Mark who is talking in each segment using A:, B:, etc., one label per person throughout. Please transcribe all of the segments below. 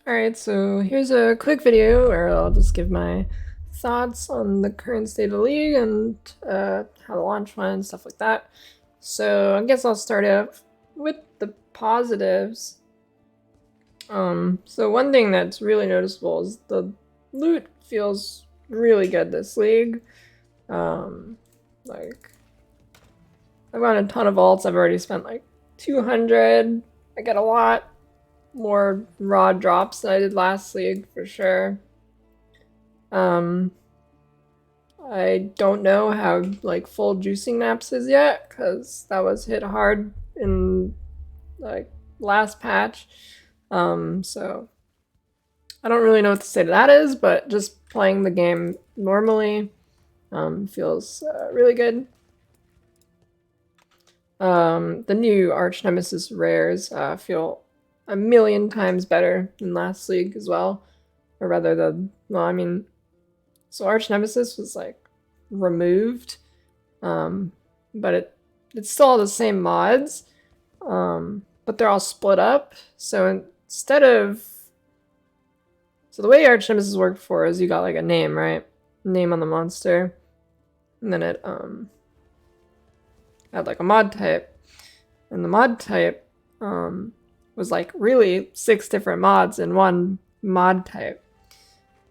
A: Alright, so here's a quick video where I'll just give my thoughts on the current state of the league and how the launch went and stuff like that. So I guess I'll start off with the positives. So one thing that's really noticeable is the loot feels really good this league. Like, I've got a ton of vaults. I've already spent like 200. I get a lot more raw drops than I did last league for sure. I don't know how like full juicing maps is yet because that was hit hard in like last patch. So I don't really know what to say to that is, but just playing the game normally feels really good. The new Arch Nemesis rares feel a million times better than last league as well. Or rather so Arch Nemesis was like removed, but it's still all the same mods, but they're all split up. So the way Arch Nemesis worked before is you got like a name, right? Name on the monster, and then it had like a mod type, and the mod type was like really 6 different mods in one mod type.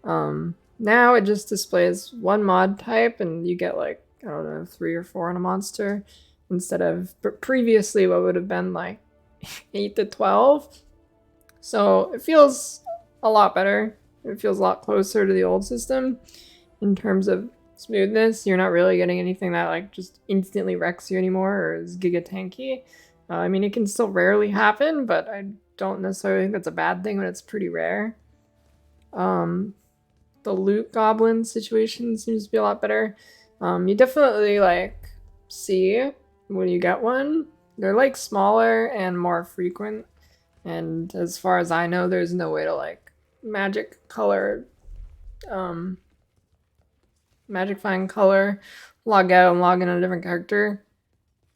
A: Now it just displays one mod type and you get like, I don't know, 3 or 4 on a monster instead of previously what would have been like 8 to 12. So it feels a lot better. It feels a lot closer to the old system in terms of smoothness. You're not really getting anything that like just instantly wrecks you anymore or is giga tanky. It can still rarely happen, but I don't necessarily think that's a bad thing when it's pretty rare. The loot goblin situation seems to be a lot better. You definitely like see when you get one. They're like smaller and more frequent. And as far as I know, there's no way to like magic find color, log out and log in a different character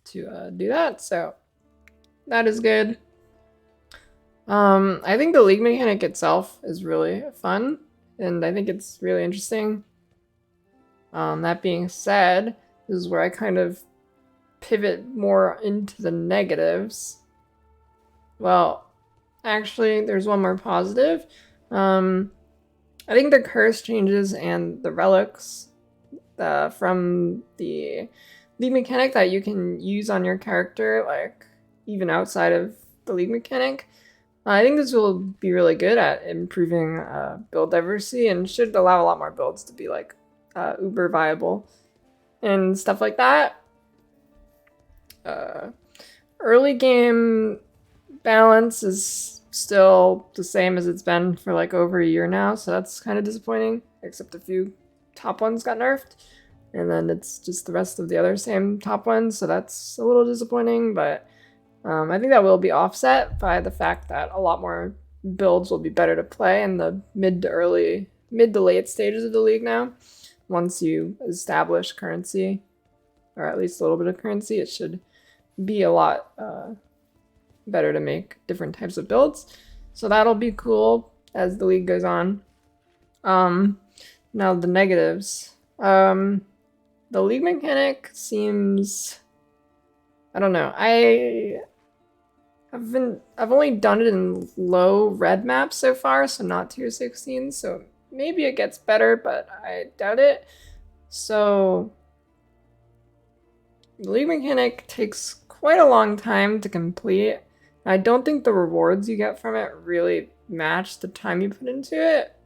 A: to do that. So that is good. I think the league mechanic itself is really fun, and I think it's really interesting. That being said, this is where I kind of pivot more into the negatives. Well, actually, there's one more positive. I think the curse changes and the relics from the league mechanic that you can use on your character, like even outside of the league mechanic. I think this will be really good at improving build diversity and should allow a lot more builds to be like uber viable and stuff like that. Early game balance is still the same as it's been for like over a year now, so that's kind of disappointing, except a few top ones got nerfed, and then it's just the rest of the other same top ones, so that's a little disappointing, but I think that will be offset by the fact that a lot more builds will be better to play in the mid to late stages of the league now. Once you establish currency, or at least a little bit of currency, it should be a lot better to make different types of builds. So that'll be cool as the league goes on. Now the negatives. The league mechanic seems, I don't know. I've only done it in low red maps so far, so not tier 16, so maybe it gets better, but I doubt it. So the league mechanic takes quite a long time to complete. I don't think the rewards you get from it really match the time you put into it.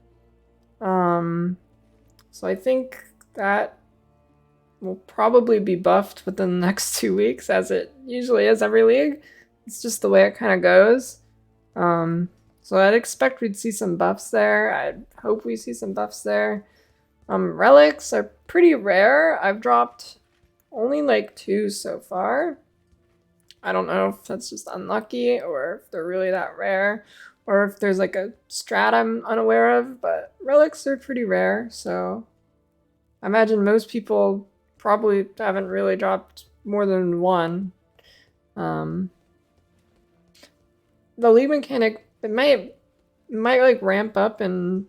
A: So I think that will probably be buffed within the next 2 weeks, as it usually is every league. It's just the way it kind of goes. So I'd expect we'd see some buffs there. I'd hope we see some buffs there. Relics are pretty rare. I've dropped only like 2 so far. I don't know if that's just unlucky or if they're really that rare or if there's like a strat I'm unaware of, but relics are pretty rare, so I imagine most people probably haven't really dropped more than 1. The league mechanic, it may might like ramp up in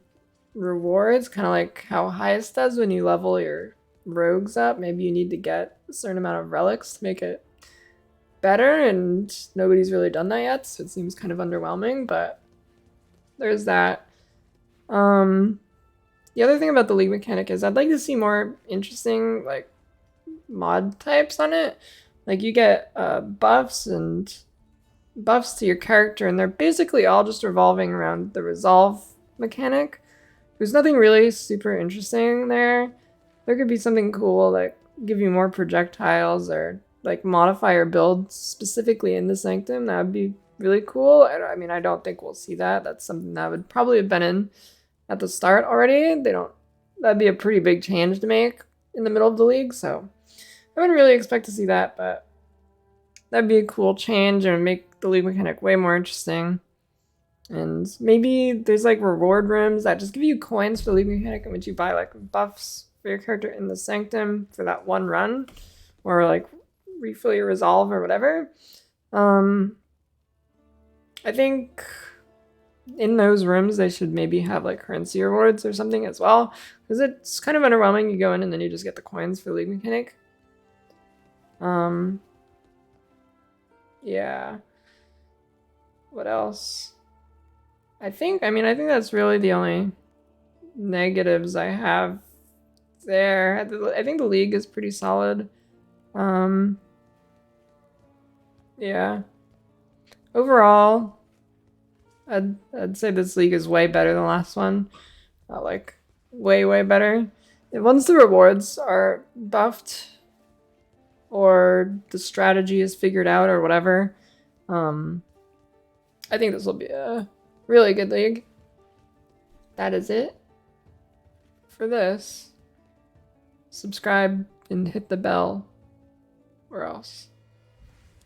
A: rewards, kind of like how Highest does when you level your rogues up. Maybe you need to get a certain amount of relics to make it better, and nobody's really done that yet, so it seems kind of underwhelming, but there's that. The other thing about the league mechanic is I'd like to see more interesting like mod types on it. Like you get buffs and buffs to your character, and they're basically all just revolving around the resolve mechanic. There's nothing really super interesting there. There could be something cool like give you more projectiles or like modify your build specifically in the Sanctum. That would be really cool. I mean, I don't think we'll see that. That's something that would probably have been in at the start already. They don't. That'd be a pretty big change to make in the middle of the league. So I wouldn't really expect to see that, but that'd be a cool change and make the league mechanic way more interesting. And maybe there's like reward rooms that just give you coins for the league mechanic in which you buy like buffs for your character in the Sanctum for that one run, or like refill your resolve or whatever. I think in those rooms they should maybe have like currency rewards or something as well, because it's kind of underwhelming. You go in and then you just get the coins for the league mechanic. Yeah. What else? I think that's really the only negatives I have there. I think the league is pretty solid. Yeah. Overall, I'd say this league is way better than the last one. Like way better. Once the rewards are buffed or the strategy is figured out or whatever, I think this will be a really good league. That is it for this. Subscribe and hit the bell, or else.